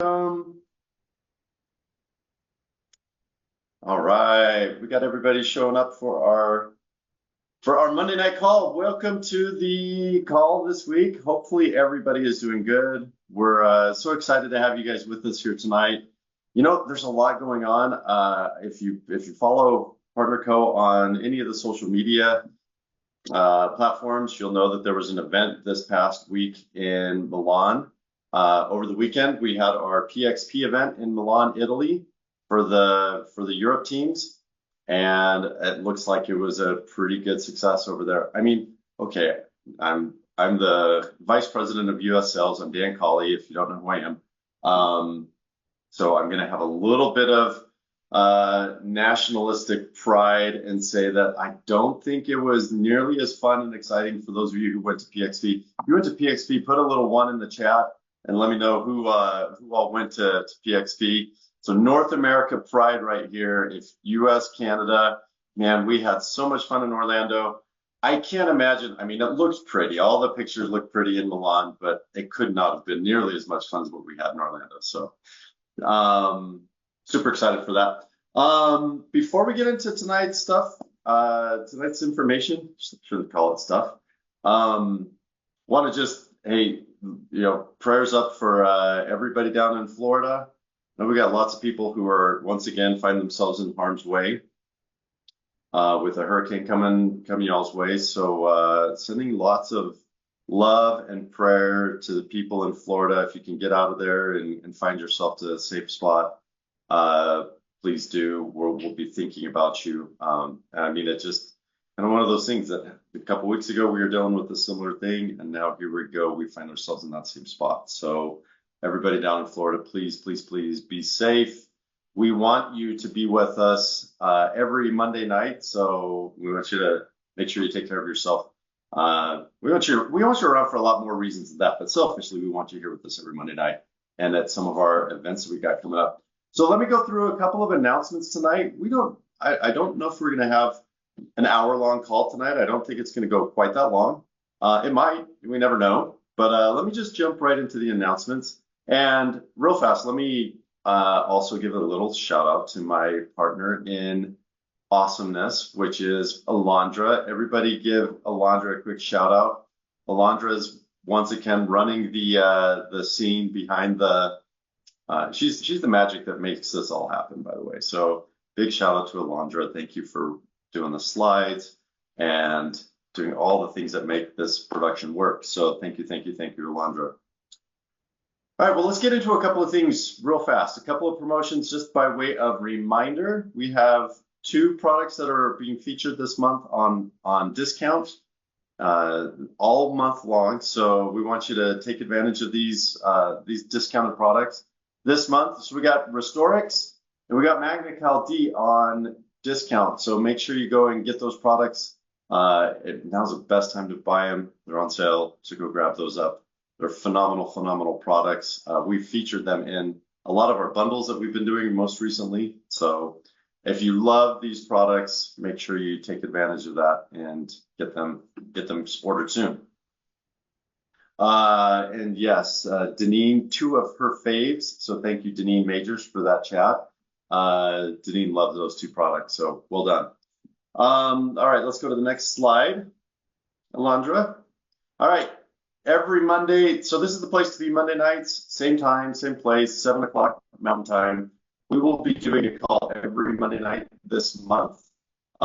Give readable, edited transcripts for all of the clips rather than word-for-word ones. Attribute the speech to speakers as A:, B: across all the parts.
A: All right, we got everybody showing up for our Monday night call. Welcome to the call this week. Hopefully everybody is doing good. We're so excited to have you guys with us here tonight. You know, there's a lot going on. If you follow Partner Co on any of the social media platforms, you'll know that there was an event this past week in Milan. Over the weekend, we had our PXP event in Milan, Italy, for the Europe teams, and it looks like it was a pretty good success over there. I mean, okay, I'm the vice president of US sales. I'm Dan Colley, if you don't know who I am. So I'm going to have a little bit of nationalistic pride and say that I don't think it was nearly as fun and exciting for those of you who went to PXP. If you went to PXP, put a little one in the chat and let me know who all went to PXP. So North America pride right here. If US, Canada, man, we had so much fun in Orlando. I can't imagine. I mean, it looks pretty. All the pictures look pretty in Milan, but it could not have been nearly as much fun as what we had in Orlando. So super excited for that. Before we get into tonight's stuff, tonight's information, shouldn't call it stuff. Want to just, hey, prayers up for everybody down in Florida. I know we got lots of people who are once again finding themselves in harm's way with a hurricane coming y'all's way. So sending lots of love and prayer to the people in Florida. If you can get out of there and find yourself to a safe spot, please do. We'll be thinking about you. I mean, it's just kind of one of those things that a couple weeks ago we were dealing with a similar thing, and now here we go. We find ourselves in that same spot. So everybody down in Florida, please, please, please be safe. We want you to be with us every Monday night. So we want you to make sure you take care of yourself. We want you around for a lot more reasons than that, but selfishly, we want you here with us every Monday night and at some of our events that we got coming up. So let me go through a couple of announcements tonight. I don't know if we're going to have an hour-long call tonight. I don't think it's going to go quite that long. It might, we never know. But let me just jump right into the announcements. And real fast, let me also give a little shout out to my partner in awesomeness, which is Alondra. Everybody give Alondra a quick shout out. Alondra is once again running the scene behind the. She's the magic that makes this all happen, by the way. So big shout out to Alondra. Thank you for doing the slides and doing all the things that make this production work. So thank you, Alondra. All right, well, let's get into a couple of things real fast. A couple of promotions just by way of reminder. We have 2 products that are being featured this month on discount all month long. So we want you to take advantage of these discounted products this month. So we got Restorix and we got Magna-Cal D on discount. So make sure you go and get those products. Now's the best time to buy them. They're on sale, so go grab those up. They're phenomenal products. We've featured them in a lot of our bundles that we've been doing most recently. So if you love these products, make sure you take advantage of that and get them ordered soon. And yes, Deneen, 2 of her faves. So thank you, Deneen Majors, for that chat. Deneen loved those 2 products. So well done. All right, let's go to the next slide. Alondra. All right. Every Monday, so this is the place to be Monday nights, same time, same place, 7 o'clock Mountain Time. We will be doing a call every Monday night this month.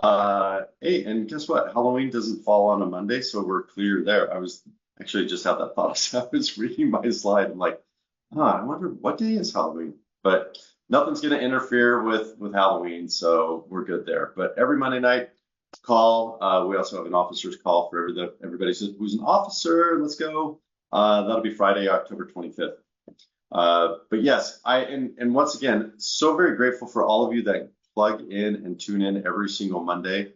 A: Hey, and guess what? Halloween doesn't fall on a Monday, so we're clear there. I was actually just had that thought as I was reading my slide. I'm like, I wonder what day is Halloween? But nothing's going to interfere with Halloween, so we're good there. But every Monday night, call. We also have an officer's call for everybody says who's an officer. Let's go. That'll be Friday, October 25th. But yes, and once again, so very grateful for all of you that plug in and tune in every single Monday.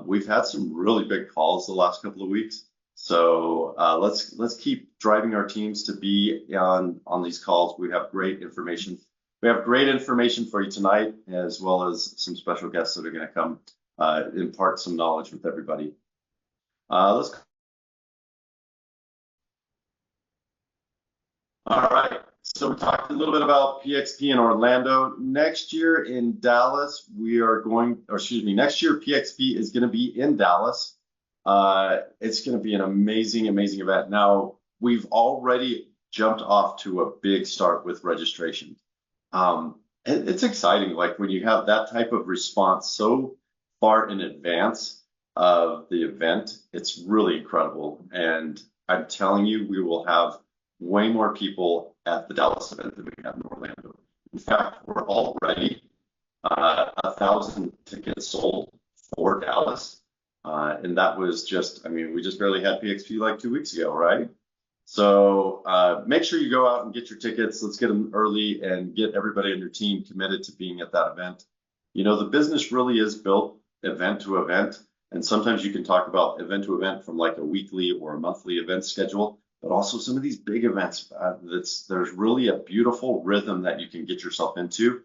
A: We've had some really big calls the last couple of weeks, so let's keep driving our teams to be on these calls. We have great information. We have great information for you tonight, as well as some special guests that are going to come impart some knowledge with everybody. All right. So we talked a little bit about PXP in Orlando. Next year in Dallas, we are going, or excuse me, next year PXP is going to be in Dallas. It's going to be an amazing, amazing event. Now, we've already jumped off to a big start with registration. It's exciting, like when you have that type of response so far in advance of the event, it's really incredible. And I'm telling you, we will have way more people at the Dallas event than we have in Orlando. In fact, we're already 1,000 tickets sold for Dallas. And that was just, I mean, we just barely had PXP like 2 weeks ago, right? So make sure you go out and get your tickets. Let's get them early and get everybody on your team committed to being at that event. You know, the business really is built event to event. And sometimes you can talk about event to event from like a weekly or a monthly event schedule, but also some of these big events, there's really a beautiful rhythm that you can get yourself into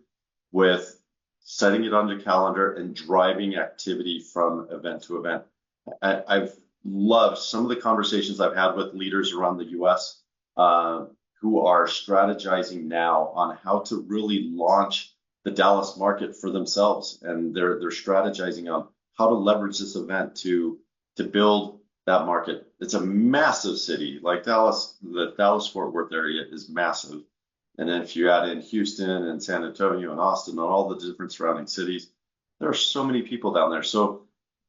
A: with setting it on your calendar and driving activity from event to event. I've loved some of the conversations I've had with leaders around the US who are strategizing now on how to really launch the Dallas market for themselves. And they're strategizing on how to leverage this event to build that market. It's a massive city. Like Dallas, the Dallas-Fort Worth area is massive. And then if you add in Houston and San Antonio and Austin and all the different surrounding cities, there are so many people down there. So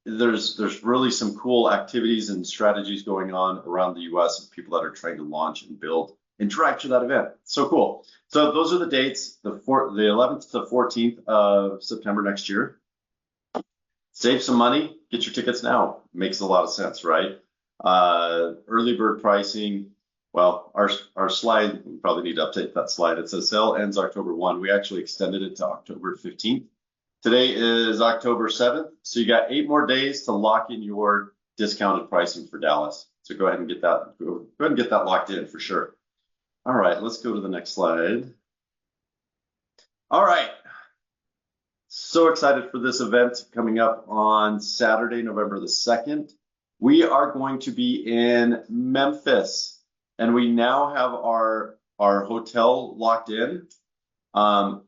A: there's really some cool activities and strategies going on around the US of people that are trying to launch and build and drive to that event. So cool. So those are the dates, the 11th to the 14th of September next year. Save some money, get your tickets now. Makes a lot of sense, right? Early bird pricing. Well, our slide, we probably need to update that slide. It says sale ends October 1. We actually extended it to October 15th. Today is October 7th. So you got 8 more days to lock in your discounted pricing for Dallas. So go ahead and get that locked in for sure. All right, let's go to the next slide. All right. So excited for this event coming up on Saturday, November the 2nd. We are going to be in Memphis, and we now have our hotel locked in.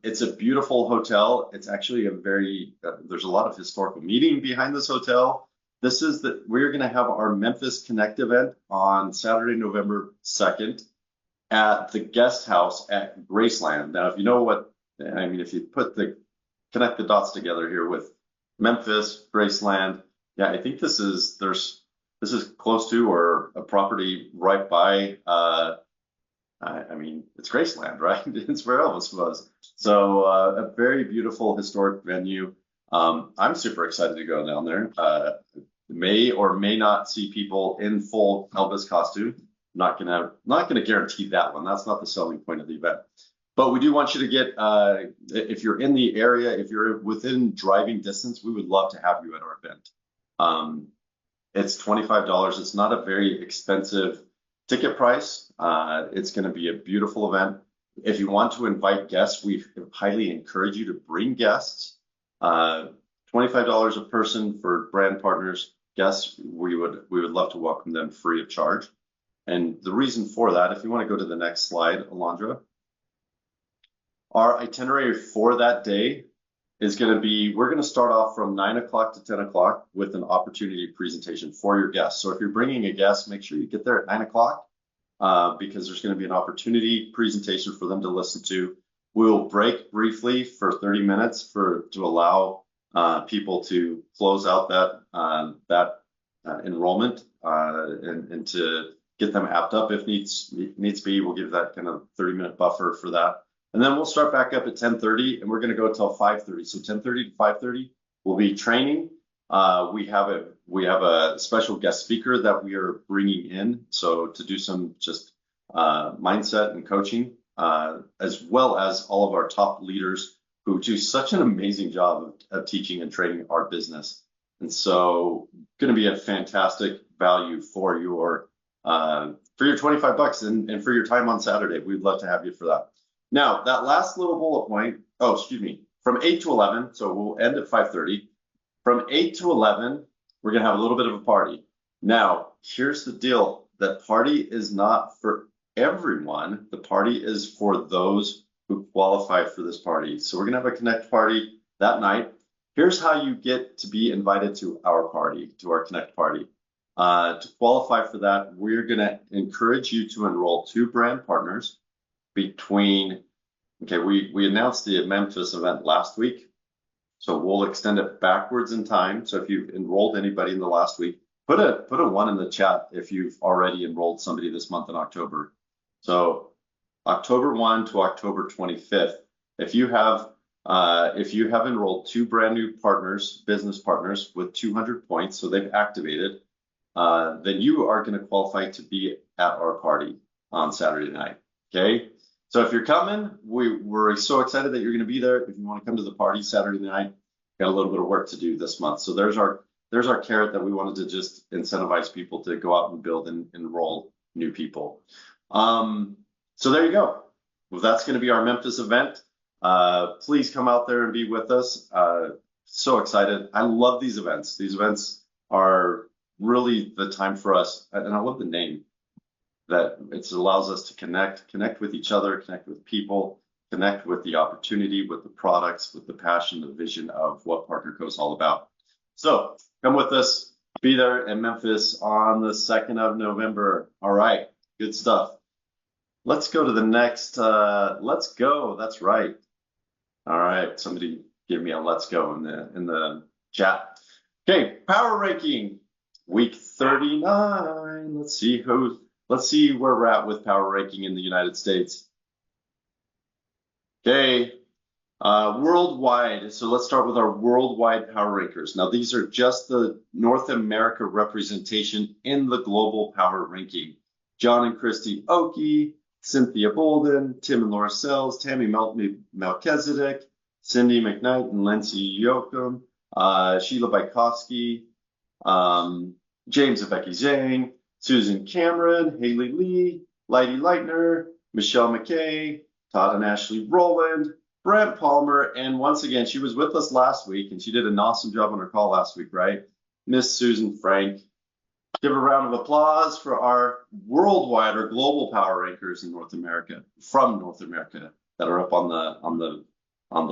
A: It's a beautiful hotel. It's actually there's a lot of historical meaning behind this hotel. We're going to have our Memphis Connect event on Saturday, November 2nd at the guest house at Graceland. Now, if you know what, I mean, if you connect the dots together here with Memphis, Graceland, yeah, I think this is close to or a property right by, I mean, it's Graceland, right? It's where Elvis was. So a very beautiful historic venue. I'm super excited to go down there. May or may not see people in full Elvis costume. Not gonna guarantee that one. That's not the selling point of the event. But we do want you to get, if you're in the area, if you're within driving distance, we would love to have you at our event. It's $25. It's not a very expensive ticket price. It's going to be a beautiful event. If you want to invite guests, we highly encourage you to bring guests. $25 a person for brand partners. Guests, we would love to welcome them free of charge. And the reason for that, if you want to go to the next slide, Alondra. Our itinerary for that day is going to be, we're going to start off from 9 o'clock to 10 o'clock with an opportunity presentation for your guests. So if you're bringing a guest, make sure you get there at 9 o'clock because there's going to be an opportunity presentation for them to listen to. We'll break briefly for 30 minutes to allow people to close out that enrollment and to get them apped up if needs be. We'll give that kind of 30-minute buffer for that. And then we'll start back up at 10:30 and we're going to go until 5:30. So 10:30 to 5:30 will be training. We have a special guest speaker that we are bringing in. So to do some just mindset and coaching, as well as all of our top leaders who do such an amazing job of teaching and training our business. And so going to be a fantastic value for your $25 and for your time on Saturday. We'd love to have you for that. Now, that last little bullet point, from 8 to 11, so we'll end at 5:30. From 8 to 11, we're going to have a little bit of a party. Now, here's the deal. That party is not for everyone. The party is for those who qualify for this party. So we're gonna have a Connect party that night. Here's how you get to be invited to our party, to our Connect party. To qualify for that, we're gonna encourage you to enroll 2 brand partners between, okay, we announced the Memphis event last week, so we'll extend it backwards in time. So if you've enrolled anybody in the last week, put a 1 in the chat if you've already enrolled somebody this month in October. So October 1 to October 25th, if you have enrolled 2 brand new partners, business partners with 200 points, so they've activated, then you are going to qualify to be at our party on Saturday night. Okay. So if you're coming, we're so excited that you're going to be there. If you want to come to the party Saturday night, got a little bit of work to do this month. So there's our carrot that we wanted to just incentivize people to go out and build and enroll new people. So there you go. Well, that's going to be our Memphis event. Please come out there and be with us. So excited. I love these events. These events are really the time for us. And I love the name, that it allows us to connect with each other, connect with people, connect with the opportunity, with the products, with the passion, the vision of what PartnerCo is all about. So come with us, be there in Memphis on the 2nd of November. All right, good stuff. Let's go to the next, let's go, that's right. All right, somebody give me a let's go in the chat. Okay, power ranking, week 39. Let's see where we're at with power ranking in the United States. Okay, worldwide. So let's start with our worldwide power rankers. Now, these are just the North America representation in the global power ranking. John and Christy Oki, Cynthia Bolden, Tim and Laura Sells, Tammy Melchizedek, Cindy McKnight and Lindsay Yoakum, Sheila Bykowski, James and Becky Zhang, Susan Cameron, Haley Lee, Lighty Leitner, Michelle McKay, Todd and Ashley Rowland, Brent Palmer, and once again, she was with us last week and she did an awesome job on her call last week, right? Miss Susan Frank. Give a round of applause for our worldwide or global power rankers in North America, from North America, that are up on the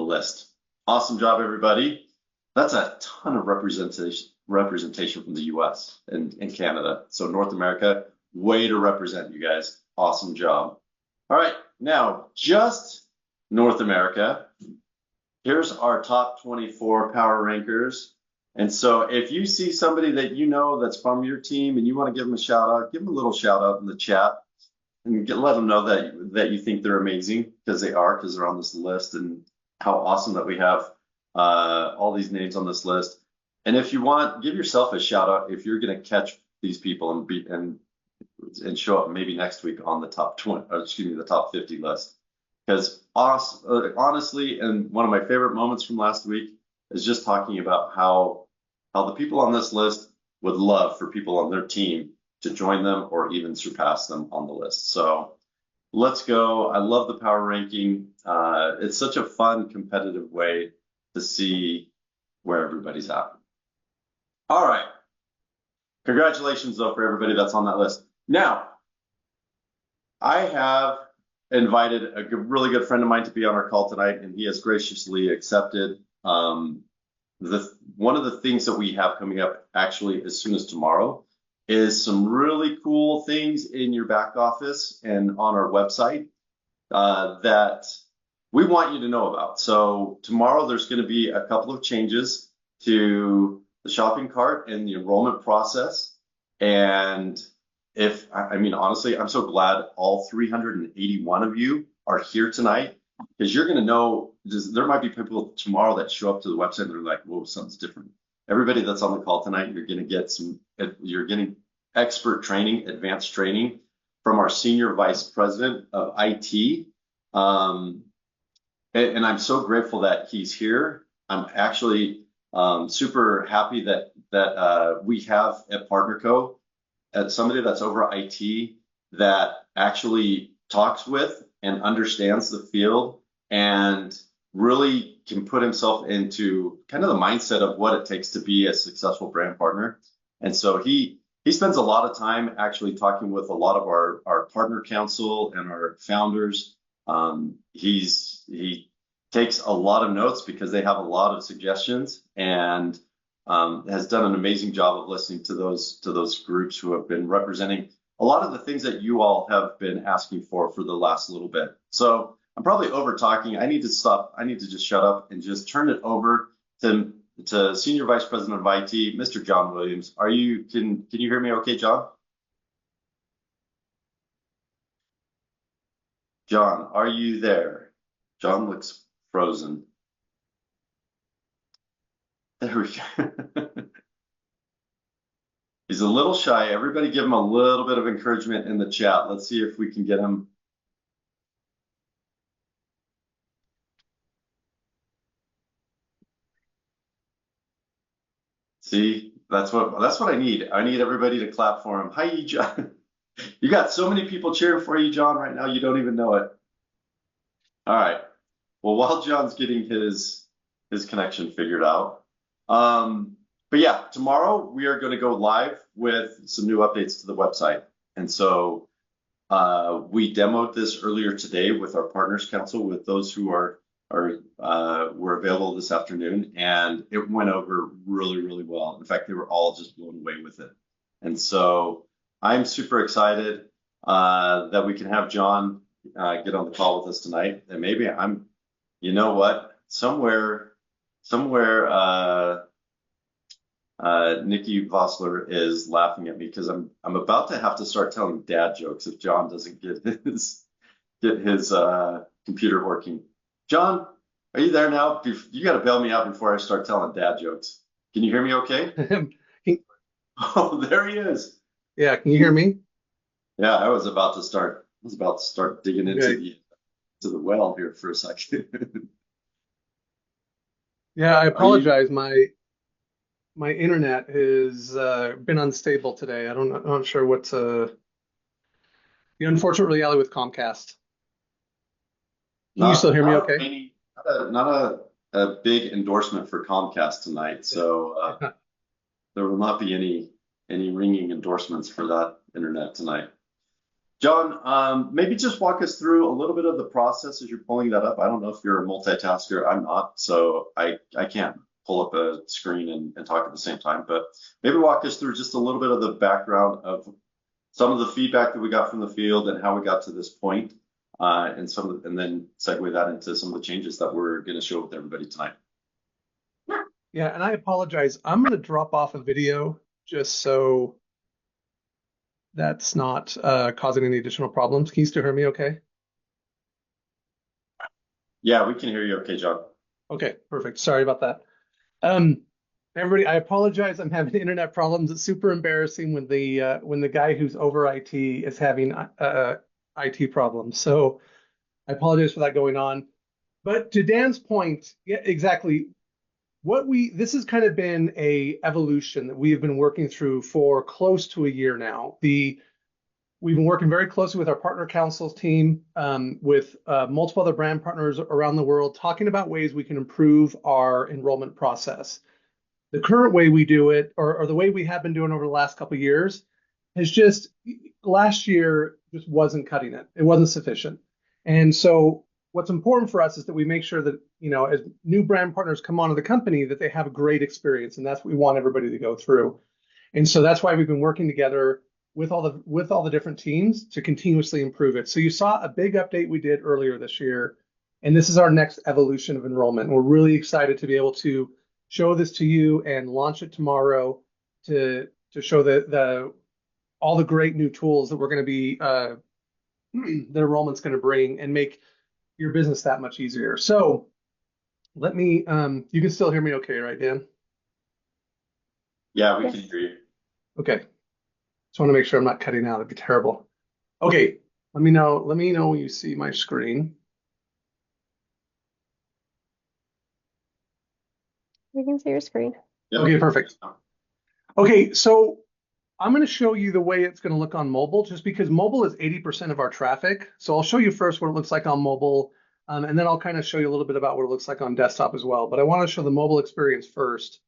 A: list. Awesome job, everybody. That's a ton of representation from the US and Canada. So North America, way to represent you guys. Awesome job. All right, now just North America. Here's our top 24 power rankers. And so if you see somebody that you know that's from your team and you want to give them a shout out, give them a little shout out in the chat and let them know that you think they're amazing, because they're on this list, and how awesome that we have all these names on this list. And if you want, give yourself a shout out if you're going to catch these people and show up maybe next week on the top 50 list. Because honestly, and one of my favorite moments from last week is just talking about how the people on this list would love for people on their team to join them or even surpass them on the list. So let's go. I love the power ranking. It's such a fun, competitive way to see where everybody's at. All right. Congratulations, though, for everybody that's on that list. Now, I have invited a really good friend of mine to be on our call tonight, and he has graciously accepted. One of the things that we have coming up, actually, as soon as tomorrow, is some really cool things in your back office and on our website that we want you to know about. So tomorrow there's going to be a couple of changes to the shopping cart and the enrollment process. And honestly, I'm so glad all 381 of you are here tonight, because you're going to know, there might be people tomorrow that show up to the website and they're like, whoa, something's different. Everybody that's on the call tonight, you're getting expert training, advanced training from our Senior Vice President of IT. And I'm so grateful that he's here. I'm actually super happy that we have at PartnerCo somebody that's over IT that actually talks with and understands the field and really can put himself into kind of the mindset of what it takes to be a successful brand partner. And so he he spends a lot of time actually talking with a lot of our partner council and our founders. He takes a lot of notes because they have a lot of suggestions, and has done an amazing job of listening to those groups who have been representing a lot of the things that you all have been asking for the last little bit. So I'm probably over talking. I need to stop. I need to just shut up and just turn it over to Senior Vice President of IT, Mr. John Williams. Can you hear me okay, John? John, are you there? John looks frozen. There we go. He's a little shy. Everybody give him a little bit of encouragement in the chat. Let's see if we can get him. See, that's what I need. I need everybody to clap for him. Hi, John. You got so many people cheering for you, John, right now. You don't even know it. All right. Well, while John's getting his connection figured out, but yeah, tomorrow we are going to go live with some new updates to the website, and so we demoed this earlier today with our Partners Council, with those who were available this afternoon, and it went over really, really well. In fact, they were all just blown away with it. And so I'm super excited that we can have John get on the call with us tonight. And maybe you know what, somewhere, Nikki Vossler is laughing at me because I'm about to have to start telling dad jokes if John doesn't get his computer working. John, are you there now? You got to bail me out before I start telling dad jokes. Can you hear me okay? Oh, there he is.
B: Yeah, can you hear me?
A: Yeah, I was about to start digging into the well here for a second.
B: Yeah, I apologize. My internet has been unstable today. I'm not sure what's the unfortunate reality with Comcast. Can you still hear me okay?
A: Not a big endorsement for Comcast tonight, so there will not be any ringing endorsements for that internet tonight. John, maybe just walk us through a little bit of the process as you're pulling that up. I don't know if you're a multitasker. I'm not, so I can't pull up a screen and talk at the same time. But maybe walk us through just a little bit of the background of some of the feedback that we got from the field and how we got to this point, and then segue that into some of the changes that we're going to show with everybody tonight.
B: Yeah, and I apologize. I'm going to drop off a video just so that's not causing any additional problems. Can you still hear me okay?
A: Yeah, we can hear you okay, John.
B: Okay, perfect. Sorry about that. Everybody, I apologize. I'm having internet problems. It's super embarrassing when the guy who's over IT is having IT problems. So I apologize for that going on. But to Dan's point, yeah, exactly. This has kind of been a evolution that we have been working through for close to a year now. We've been working very closely with our partner councils team, with multiple other brand partners around the world, talking about ways we can improve our enrollment process. The current way we do it, or the way we have been doing over the last couple of years, last year just wasn't cutting it. It wasn't sufficient. And so what's important for us is that we make sure that, as new brand partners come onto the company, that they have a great experience. And that's what we want everybody to go through. And so that's why we've been working together with all the different teams to continuously improve it. So you saw a big update we did earlier this year, and this is our next evolution of enrollment. We're really excited to be able to show this to you and launch it tomorrow to show all the great new tools that we're going to be the enrollment's going to bring and make your business that much easier. So let me you can still hear me okay, right, Dan?
A: Yeah, we can hear you.
B: Okay. Just want to make sure I'm not cutting out. It'd be terrible. Okay, let me know when you see my screen.
C: We can see your screen.
A: Yep.
B: Okay, perfect. Okay, so I'm going to show you the way it's going to look on mobile, just because mobile is 80% of our traffic. So I'll show you first what it looks like on mobile, and then I'll kind of show you a little bit about what it looks like on desktop as well. But I want to show the mobile experience first.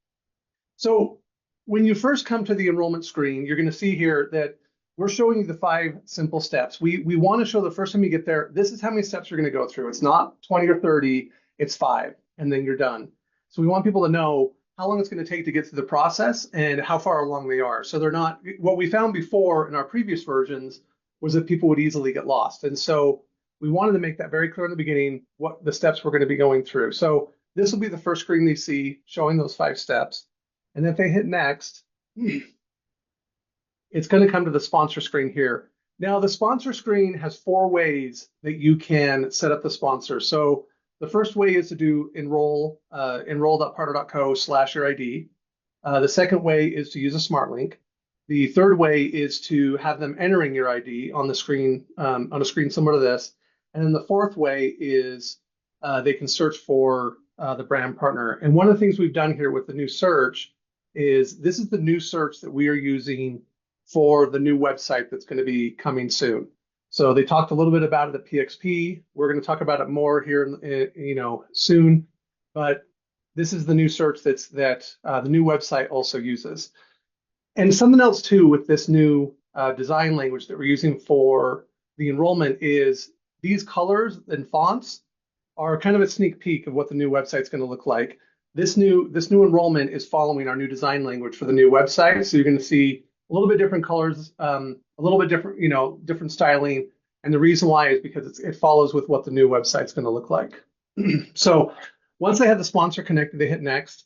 B: So when you first come to the enrollment screen, you're going to see here that we're showing you the 5 simple steps. We want to show the first time you get there, this is how many steps you're going to go through. It's not 20 or 30, it's 5, and then you're done. So we want people to know how long it's going to take to get through the process and how far along they are. So they're not, what we found before in our previous versions was that people would easily get lost. And so we wanted to make that very clear in the beginning, what the steps we're going to be going through. So this will be the first screen they see showing those 5 steps. And if they hit next, it's going to come to the sponsor screen here. Now, the sponsor screen has 4 ways that you can set up the sponsor. So the first way is to do enroll.pardot.co/your ID. The second way is to use a smart link. The third way is to have them entering your ID on the screen, on a screen similar to this. And then the fourth way is they can search for the brand partner. And one of the things we've done here with the new search is this is the new search that we are using for the new website that's going to be coming soon. So they talked a little bit about it at PXP. We're going to talk about it more here, soon. But this is the new search that the new website also uses. And something else too with this new design language that we're using for the enrollment is these colors and fonts are kind of a sneak peek of what the new website's going to look like. This new enrollment is following our new design language for the new website. So you're going to see a little bit different colors, a little bit different, different styling. And the reason why is because it follows with what the new website's going to look like. So once they have the sponsor connected, they hit next.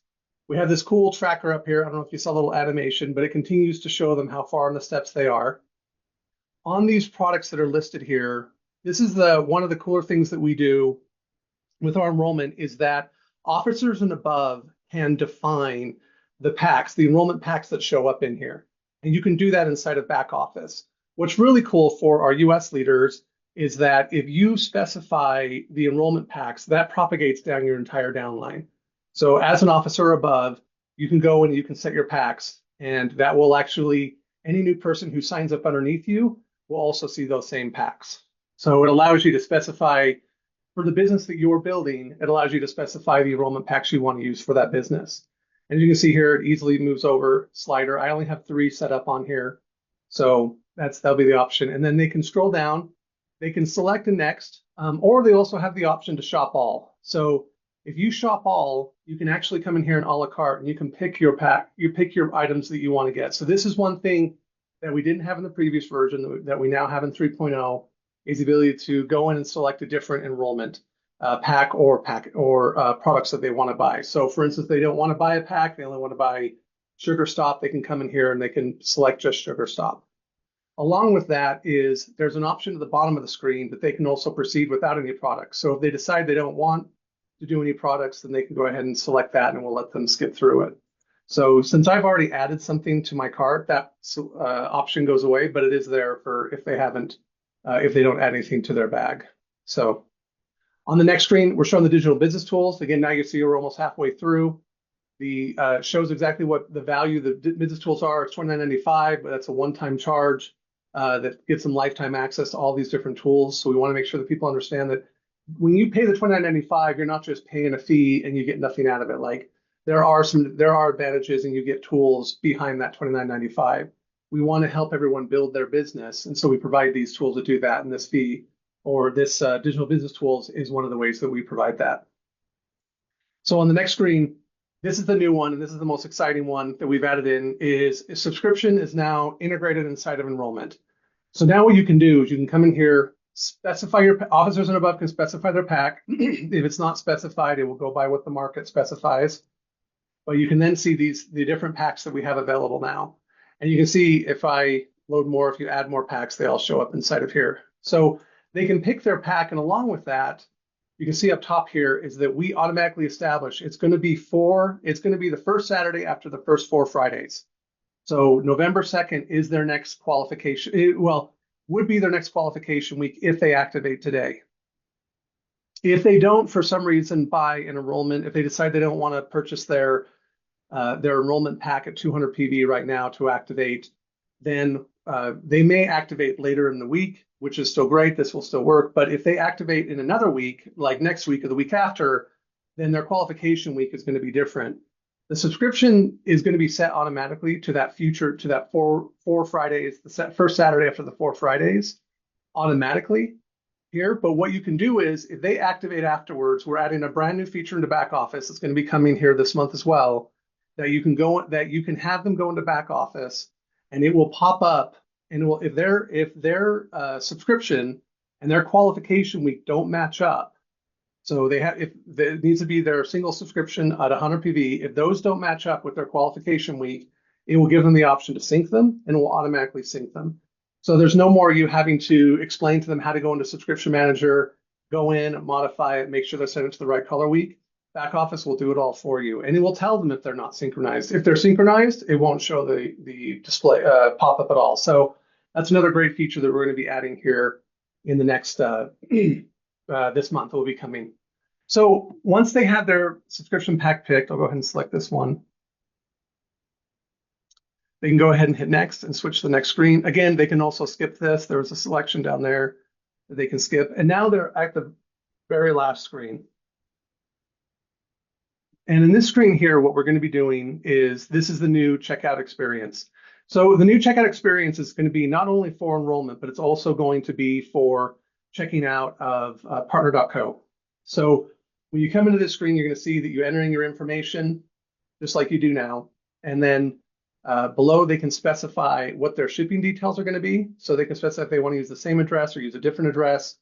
B: We have this cool tracker up here. I don't know if you saw a little animation, but it continues to show them how far on the steps they are. On these products that are listed here, this is one of the cooler things that we do with our enrollment is that officers and above can define the packs, the enrollment packs that show up in here. And you can do that inside of back office. What's really cool for our US leaders is that if you specify the enrollment packs, that propagates down your entire downline. So as an officer above, you can go and you can set your packs, and that will actually, any new person who signs up underneath you will also see those same packs. So it allows you to specify, for the business that you're building, it allows you to specify the enrollment packs you want to use for that business. And you can see here, it easily moves over slider. I only have 3 set up on here. So that'll be the option. And then they can scroll down, they can select a next, or they also have the option to shop all. So if you shop all, you can actually come in here and a la carte and you can pick your pack, you pick your items that you want to get. So this is one thing that we didn't have in the previous version that we now have in 3.0 is the ability to go in and select a different enrollment pack or products that they want to buy. So for instance, they don't want to buy a pack, they only want to buy Sugar Stop, they can come in here and they can select just Sugar Stop. Along with that is there's an option at the bottom of the screen that they can also proceed without any products. So if they decide they don't want to do any products, then they can go ahead and select that and we'll let them skip through it. So since I've already added something to my cart, that option goes away, but it is there for if they haven't, if they don't add anything to their bag. So on the next screen, we're showing the digital business tools. Again, now you see we're almost halfway through. The shows exactly what the value of the business tools are. It's $29.95, but that's a one-time charge that gives them lifetime access to all these different tools. So we want to make sure that people understand that when you pay the $29.95, you're not just paying a fee and you get nothing out of it. Like there are advantages and you get tools behind that $29.95. We want to help everyone build their business, and so we provide these tools to do that. And this fee or this digital business tools is one of the ways that we provide that. So on the next screen, this is the new one, and this is the most exciting one that we've added in, is subscription is now integrated inside of enrollment. So now what you can do is you can come in here, specify your officers and above can specify their pack. If it's not specified, it will go by what the market specifies. But you can then see the different packs that we have available now. And you can see if I load more, if you add more packs, they all show up inside of here. So they can pick their pack, and along with that, you can see up top here is that we automatically establish it's going to be the first Saturday after the first 4 Fridays. So November 2nd is their next qualification. Would be their next qualification week if they activate today. If they don't, for some reason, buy an enrollment, if they decide they don't want to purchase their enrollment pack at 200 PV right now to activate, then they may activate later in the week, which is still great. This will still work. But if they activate in another week, like next week or the week after, then their qualification week is going to be different. The subscription is going to be set automatically to that four Fridays, the first Saturday after the 4 Fridays, automatically here. But what you can do is, if they activate afterwards, we're adding a brand new feature into back office. It's going to be coming here this month as well. That you can have them go into back office, and it will pop up, and it will, if their subscription and their qualification week don't match up. So if it needs to be their single subscription at 100 PV, if those don't match up with their qualification week, it will give them the option to sync them, and it will automatically sync them. So there's no more you having to explain to them how to go into Subscription Manager, go in, modify it, make sure they're set into the right color week. Back office will do it all for you, and it will tell them if they're not synchronized. If they're synchronized, it won't show the display pop up at all. So that's another great feature that we're going to be adding here in the next this month. Will be coming. So once they have their subscription pack picked, I'll go ahead and select this one. They can go ahead and hit next and switch to the next screen. Again, they can also skip this. There was a selection down there that they can skip. And now they're at the very last screen. And in this screen here, what we're going to be doing is, this is the new checkout experience. So the new checkout experience is going to be not only for enrollment, but it's also going to be for checking out of partner.co. So when you come into this screen, you're going to see that you're entering your information just like you do now. And then below, they can specify what their shipping details are going to be. So they can specify if they want to use the same address or use a different address.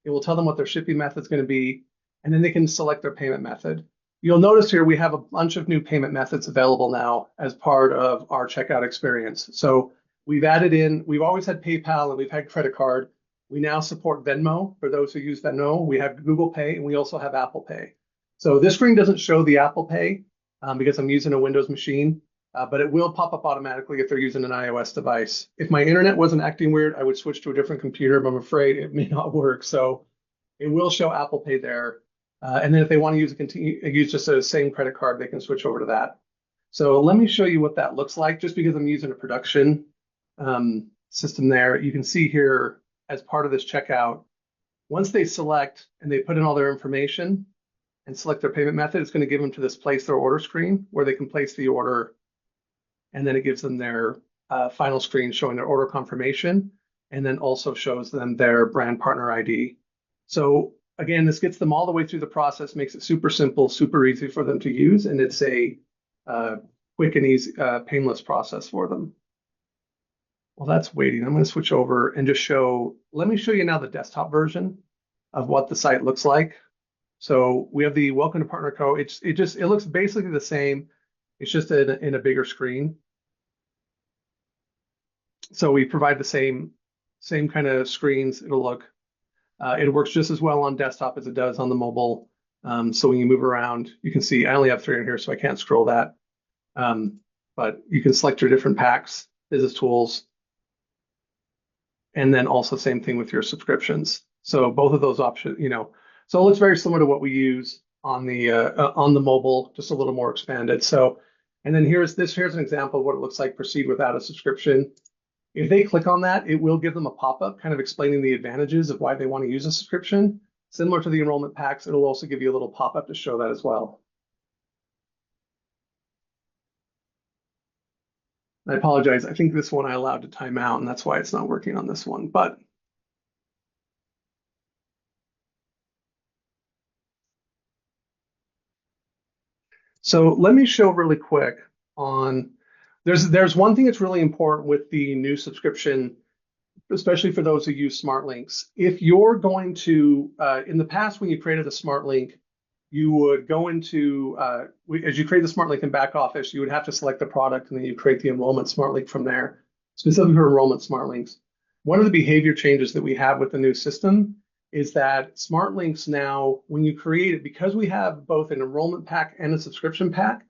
B: It will tell them what their shipping method is going to be. And then they can select their payment method. You'll notice here we have a bunch of new payment methods available now as part of our checkout experience. So we've always had PayPal and we've had credit card. We now support Venmo for those who use Venmo. We have Google Pay and we also have Apple Pay. So this screen doesn't show the Apple Pay because I'm using a Windows machine, but it will pop up automatically if they're using an iOS device. If my internet wasn't acting weird, I would switch to a different computer, but I'm afraid it may not work. So it will show Apple Pay there. And then if they want to use just a same credit card, they can switch over to that. So let me show you what that looks like, just because I'm using a production system there. You can see here as part of this checkout, once they select and they put in all their information and select their payment method, it's going to give them to this place their order screen where they can place the order. And then it gives them their final screen showing their order confirmation, and then also shows them their brand partner ID. So again, this gets them all the way through the process, makes it super simple, super easy for them to use, and it's a quick and easy, painless process for them. Well, that's waiting. I'm going to switch over and just let me show you now the desktop version of what the site looks like. So we have the Welcome to Partner Co. It looks basically the same. It's just in a bigger screen. So we provide the same kind of screens. It'll look. It works just as well on desktop as it does on the mobile. So when you move around, you can see I only have 3 in here, so I can't scroll that. But you can select your different packs, business tools, and then also same thing with your subscriptions. So both of those options, so it looks very similar to what we use on the mobile, just a little more expanded. So, and then here's an example of what it looks like proceed without a subscription. If they click on that, it will give them a pop-up kind of explaining the advantages of why they want to use a subscription. Similar to the enrollment packs, it'll also give you a little pop-up to show that as well. I apologize. I think this one I allowed to time out, and that's why it's not working on this one. But so let me show really quick on, there's one thing that's really important with the new subscription, especially for those who use SmartLinks. If you're going to, in the past, when you created a SmartLink, you would go into, as you create the SmartLink in back office, you would have to select the product and then you create the enrollment SmartLink from there, specifically for enrollment SmartLinks. One of the behavior changes that we have with the new system is that SmartLinks now, when you create it, because we have both an enrollment pack and a subscription pack,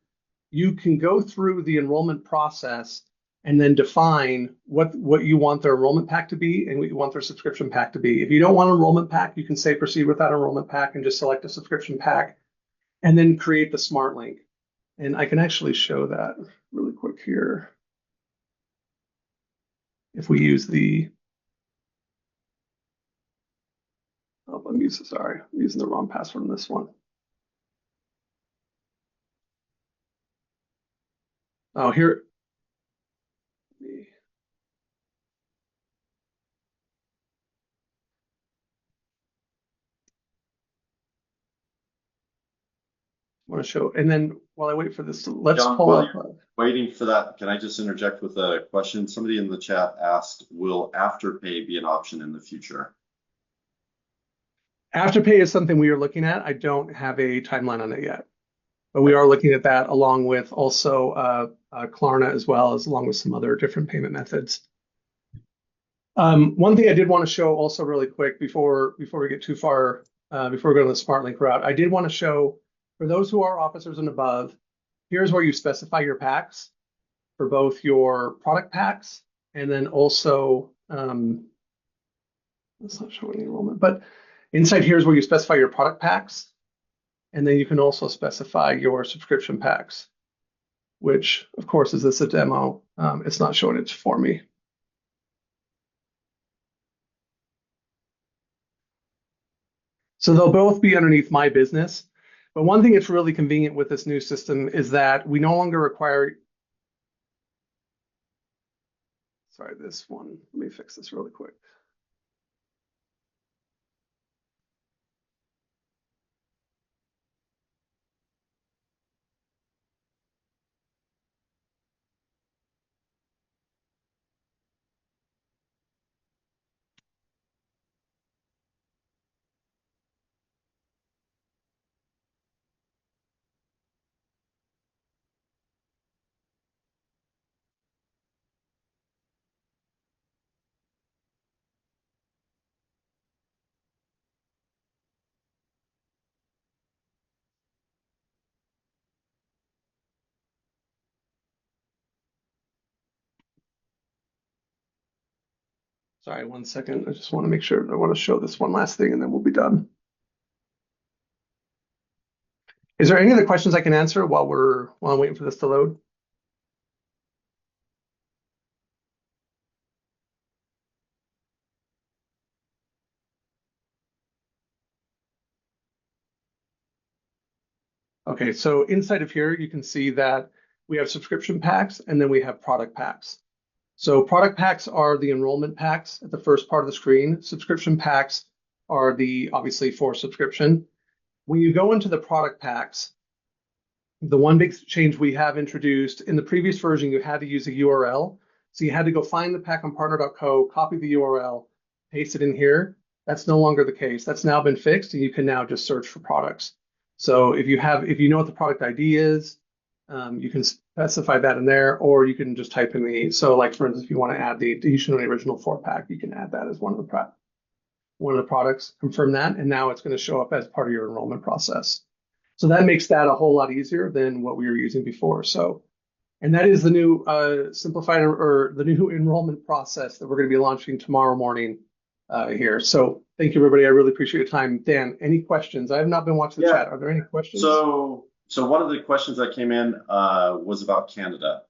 B: you can go through the enrollment process and then define what you want their enrollment pack to be and what you want their subscription pack to be. If you don't want an enrollment pack, you can say proceed without enrollment pack and just select a subscription pack and then create the SmartLink. And I can actually show that really quick here. If we use I'm using the wrong password on this one. Oh, here. Want to show, and then while I wait for this, let's
A: John,
B: pull
A: while
B: up.
A: you're waiting for that, can I just interject with a question? Somebody in the chat asked, will Afterpay be an option in the future?
B: Afterpay is something we are looking at. I don't have a timeline on it yet, but we are looking at that along with also Klarna as well as along with some other different payment methods. One thing I did want to show also really quick before we get too far, before we go to the SmartLink route, I did want to show for those who are officers and above, here's where you specify your packs for both your product packs and then also, that's not showing the enrollment, but inside here's where you specify your product packs. And then you can also specify your subscription packs, which of course is this a demo. It's not showing it for me. So they'll both be underneath my business. But one thing that's really convenient with this new system is that we no longer require, sorry, this one, let me fix this really quick. Sorry, 1 second. I just want to make sure. I want to show this one last thing and then we'll be done. Is there any other questions I can answer while I'm waiting for this to load? Okay, so inside of here, you can see that we have subscription packs and then we have product packs. So product packs are the enrollment packs at the first part of the screen. Subscription packs are the obviously for subscription. When you go into the product packs, the one big change we have introduced in the previous version, you had to use a URL. So you had to go find the pack on partner.co, copy the URL, paste it in here. That's no longer the case. That's now been fixed and you can now just search for products. So if you know what the product ID is, you can specify that in there, or you can just type in so like for instance, if you want to add the additional original 4-pack, you can add that as one of the products, confirm that, and now it's going to show up as part of your enrollment process. So that makes that a whole lot easier than what we were using before. So, and that is the new simplified or the new enrollment process that we're going to be launching tomorrow morning here. So thank you, everybody. I really appreciate your time. Dan, any questions? I have not been watching the chat. Are there any questions?
A: So one of the questions that came in was about Canada.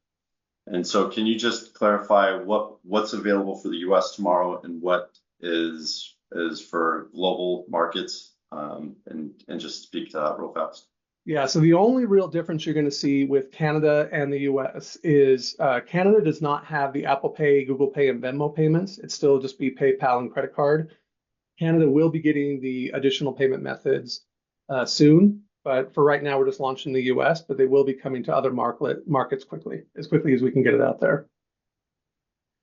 A: And so can you just clarify what's available for the US tomorrow and what is for global markets, and just speak to that real fast.
B: Yeah, so the only real difference you're going to see with Canada and the US is Canada does not have the Apple Pay, Google Pay, and Venmo payments. It's still just be PayPal and credit card. Canada will be getting the additional payment methods soon, but for right now, we're just launching the US, but they will be coming to other markets as quickly as we can get it out there.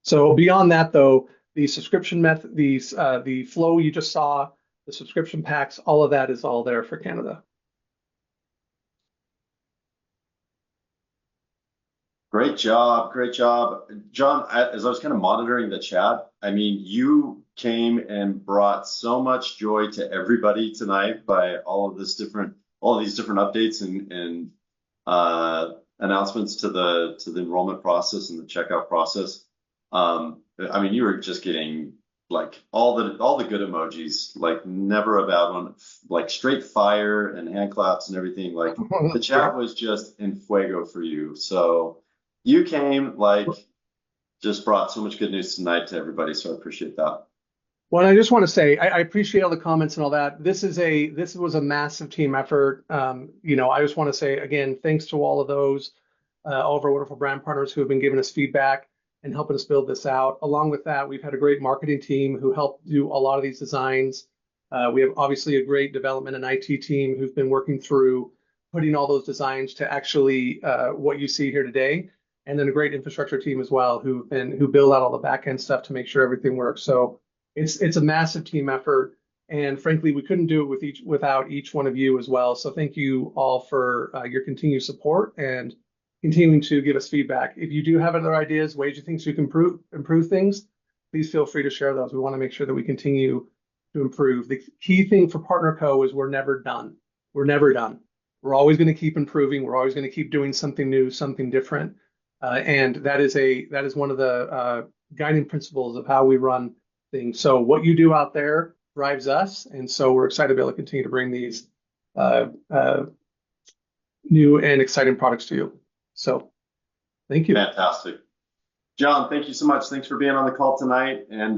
B: So beyond that, though, the subscription method, the flow you just saw, the subscription packs, all of that is all there for Canada.
A: Great job, John. As I was kind of monitoring the chat, I mean, you came and brought so much joy to everybody tonight by all of these different updates and announcements to the enrollment process and the checkout process. I mean, you were just getting like all the good emojis, like never a bad one, like straight fire and hand claps and everything. Like the chat was just in fuego for you. So you came just brought so much good news tonight to everybody. So I appreciate that.
B: Well, I just want to say I appreciate all the comments and all that. This was a massive team effort. I just want to say again, thanks to all of those. all of our wonderful brand partners who have been giving us feedback and helping us build this out. Along with that, we've had a great marketing team who helped do a lot of these designs. We have obviously a great development and IT team who've been working through putting all those designs to actually what you see here today. And then a great infrastructure team as well who build out all the back end stuff to make sure everything works. So it's a massive team effort. And frankly, we couldn't do it without each one of you as well. So thank you all for your continued support and continuing to give us feedback. If you do have other ideas, ways you think you can improve things, please feel free to share those. We want to make sure that we continue to improve. The key thing for PartnerCo is we're never done. We're never done. We're always going to keep improving. We're always going to keep doing something new, something different. And that is one of the guiding principles of how we run things. So what you do out there drives us. And so we're excited to be able to continue to bring these new and exciting products to you. So thank you.
A: Fantastic. John, thank you so much. Thanks for being on the call tonight. And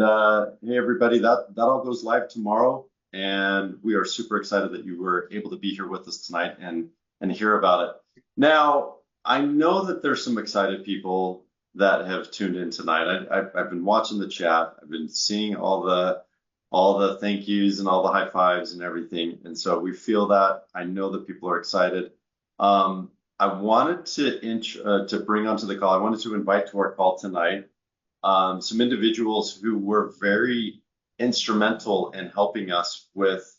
A: hey, everybody, that all goes live tomorrow. And we are super excited that you were able to be here with us tonight and hear about it. Now, I know that there's some excited people that have tuned in tonight. I've been watching the chat. I've been seeing all the thank yous and all the high fives and everything. And so we feel that. I know that people are excited. I wanted to bring onto the call. I wanted to invite to our call tonight some individuals who were very instrumental in helping us with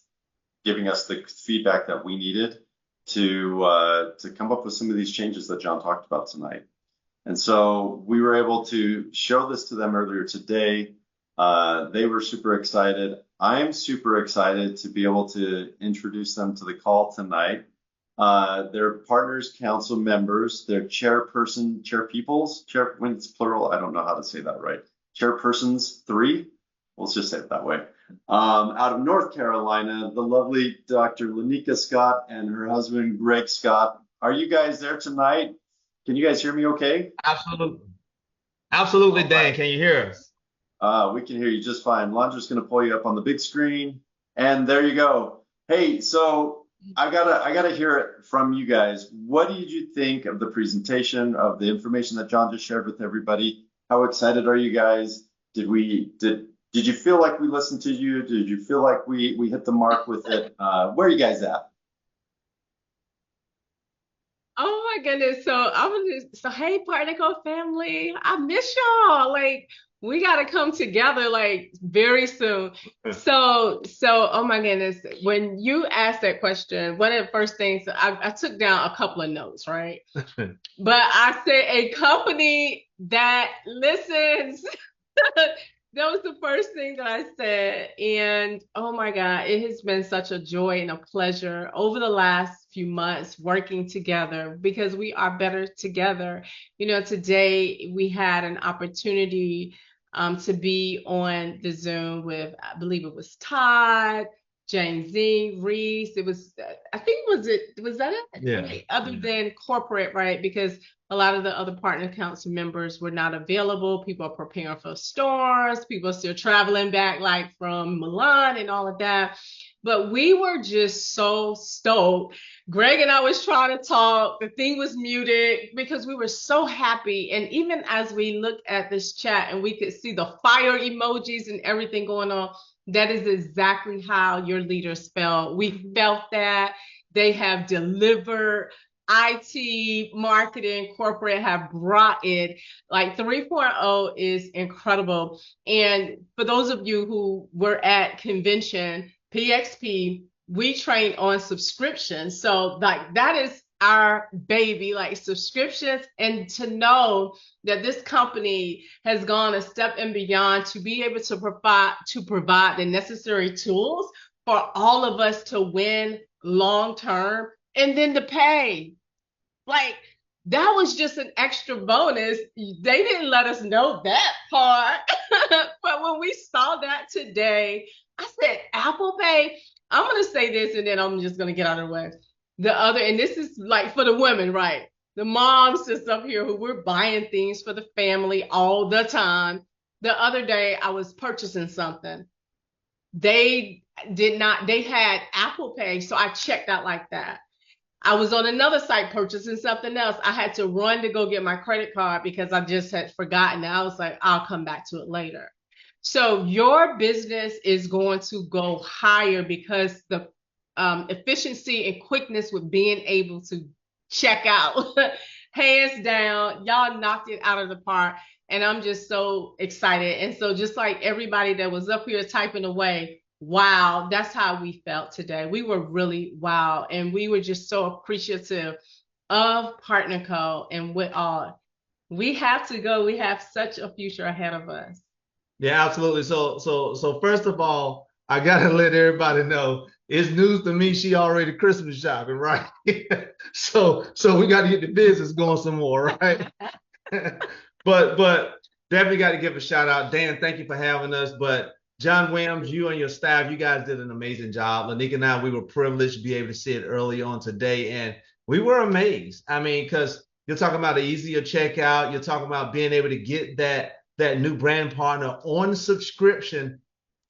A: giving us the feedback that we needed to come up with some of these changes that John talked about tonight. And so we were able to show this to them earlier today. They were super excited. I am super excited to be able to introduce them to the call tonight. They're partners, council members, they're when it's plural, I don't know how to say that right. Chairpersons 3, let's just say it that way. Out of North Carolina, the lovely Dr. Lanika Scott and her husband, Greg Scott. Are you guys there tonight? Can you guys hear me okay?
D: Absolutely. Absolutely, Dan.
A: Right.
D: Can you hear us?
A: We can hear you just fine. Londra's going to pull you up on the big screen. And there you go. Hey, so I gotta hear it from you guys. What did you think of the presentation, of the information that John just shared with everybody? How excited are you guys? Did you feel like we listened to you? Did you feel like we hit the mark with it? Where are you guys at?
E: Oh my goodness. So hey, PartnerCo family. I miss y'all. Like, we gotta come together like very soon. So oh my goodness. When you asked that question, one of the first things I took down a couple of notes, right? But I said a company that listens. That was the first thing that I said. And oh my God, it has been such a joy and a pleasure over the last few months working together because we are better together. You know, today we had an opportunity to be on the Zoom with, I believe it was Todd, James Z, Reese. It was, I think, was that it?
D: Yeah.
E: Right? Other than corporate, right? Because a lot of the other partner council members were not available. People are preparing for storms. People are still traveling back like from Milan and all of that. But we were just so stoked. Greg and I was trying to talk. The thing was muted because we were so happy. And even as we looked at this chat and we could see the fire emojis and everything going on, that is exactly how your leaders felt. We felt that. They have delivered. IT, marketing, corporate have brought it. Like 3.0 is incredible. And for those of you who were at convention, PXP, we train on subscriptions. So like that is our baby, like subscriptions, and to know that this company has gone a step and beyond to be able to provide the necessary tools for all of us to win long term. And then to pay, like that was just an extra bonus. They didn't let us know that part. But when we saw that today, I said, Apple Pay, I'm going to say this and then I'm just going to get out of the way. And this is like for the women, right? The moms just up here who were buying things for the family all the time. The other day I was purchasing something. They had Apple Pay, so I checked out like that. I was on another site purchasing something else. I had to run to go get my credit card because I just had forgotten. I was like, I'll come back to it later. So your business is going to go higher because the efficiency and quickness with being able to check out, hands down, y'all knocked it out of the park. And I'm just so excited. And so just like everybody that was up here typing away, wow, that's how we felt today. We were really wow. And we were just so appreciative of PartnerCo and what all. We have to go. We have such a future ahead of us.
D: Yeah, absolutely. So first of all, I gotta let everybody know it's news to me. She already Christmas shopping, right? so we got to get the business going some more, right? but definitely got to give a shout out, Dan. Thank you for having us. But John Williams, you and your staff, you guys did an amazing job. Lanika and I, we were privileged to be able to see it early on today, and we were amazed. I mean, because you're talking about an easier checkout, you're talking about being able to get that new brand partner on subscription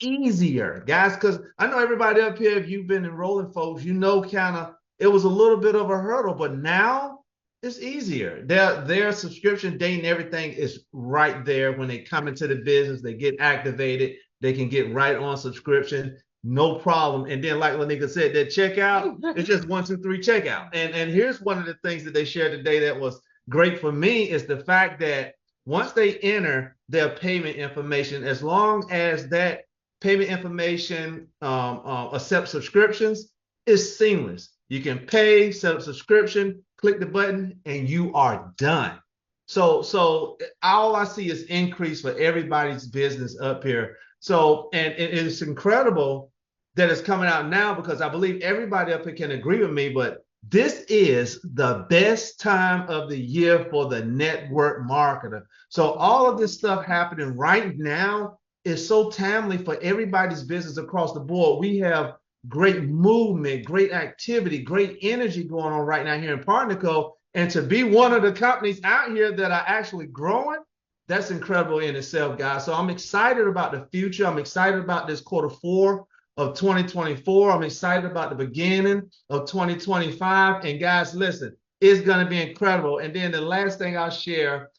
D: easier, guys, because I know everybody up here, if you've been enrolling folks, you know, kind of it was a little bit of a hurdle, but now it's easier. Their subscription date and everything is right there. When they come into the business, they get activated, they can get right on subscription, no problem. And then, like Lanika said, that checkout, it's just 1, 2, 3 checkout. And here's one of the things that they shared today that was great for me is the fact that once they enter their payment information, as long as that payment information accepts subscriptions, it's seamless. You can pay, set up subscription, click the button, and you are done. So all I see is increase for everybody's business up here. So, and it's incredible that it's coming out now because I believe everybody up here can agree with me, but this is the best time of the year for the network marketer. So all of this stuff happening right now is so timely for everybody's business across the board. We have great movement, great activity, great energy going on right now here in PartnerCo. And to be one of the companies out here that are actually growing, that's incredible in itself, guys. So I'm excited about the future. I'm excited about this Q4 of 2024. I'm excited about the beginning of 2025. And guys, listen, it's going to be incredible. And then the last thing I'll share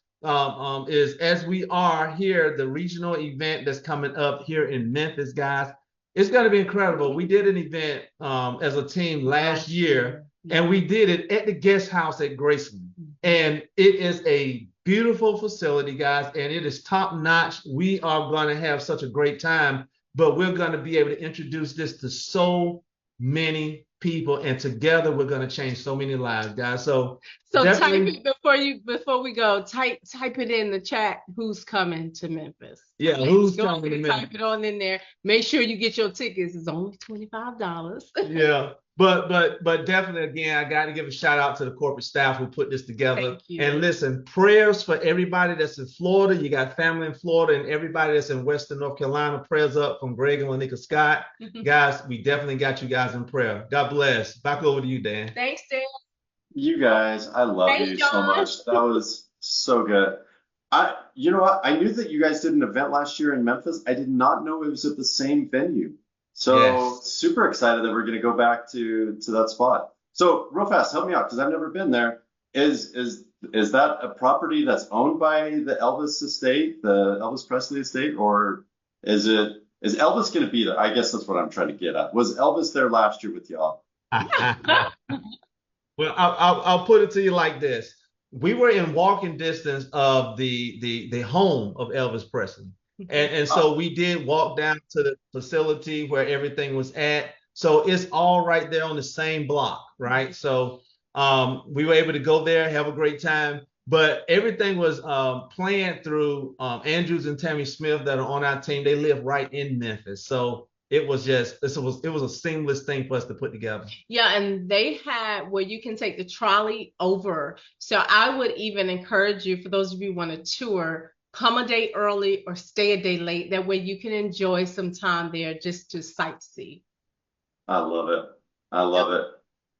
D: is as we are here, the regional event that's coming up here in Memphis, guys, it's going to be incredible. We did an event as a team last year, and we did it at the guest house at Graceland. And it is a beautiful facility, guys, and it is top notch. We are going to have such a great time, but we're going to be able to introduce this to so many people, and together we're going to change so many lives, guys. So
E: type it before we go. Type it in the chat. Who's coming to Memphis?
D: Yeah, who's coming to Memphis?
E: Type it on in there. Make sure you get your tickets. It's only $25.
D: Yeah, but definitely, again, I got to give a shout out to the corporate staff who put this together.
E: Thank you.
D: And listen, prayers for everybody that's in Florida. You got family in Florida, and everybody that's in Western North Carolina. Prayers up from Greg and Lanika Scott. Guys, we definitely got you guys in prayer. God bless. Back over to you, Dan.
E: Thanks, Dan.
A: You guys, I love
E: Thanks,
A: you
E: John.
A: so much. That was so good. You know what? I knew that you guys did an event last year in Memphis. I did not know it was at the same venue. So
D: Yes.
A: super excited that we're going to go back to that spot. So real fast, help me out because I've never been there. Is that a property that's owned by the Elvis estate, the Elvis Presley estate, or is Elvis going to be there? I guess that's what I'm trying to get at. Was Elvis there last year with y'all?
D: Well, I'll put it to you like this. We were in walking distance of the home of Elvis Presley. And so we did walk down to the facility where everything was at. So it's all right there on the same block, right? So we were able to go there, have a great time. But everything was planned through Andrews and Tammy Smith that are on our team. They live right in Memphis. So it was a seamless thing for us to put together.
E: Yeah, and they had where you can take the trolley over. So I would even encourage you, for those of you who want to tour, come a day early or stay a day late. That way you can enjoy some time there just to sightsee.
A: I love it. I love it.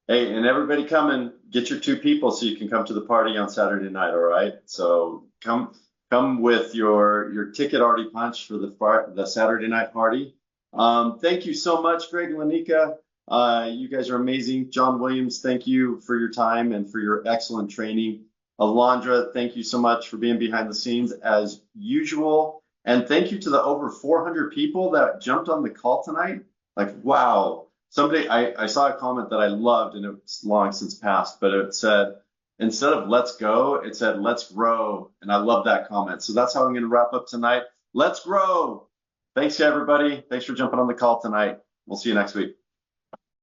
A: Hey, and everybody come and get your 2 people so you can come to the party on Saturday night, all right? So come with your ticket already punched for the Saturday night party. Thank you so much, Greg and Lanika. You guys are amazing. John Williams, thank you for your time and for your excellent training. Alondra, thank you so much for being behind the scenes as usual. And thank you to the over 400 people that jumped on the call tonight. Like, wow. Somebody, I saw a comment that I loved, and it's long since passed, but it said, instead of let's go, it said let's grow. And I love that comment. So that's how I'm going to wrap up tonight. Let's grow. Thanks to everybody. Thanks for jumping on the call tonight. We'll see you next week.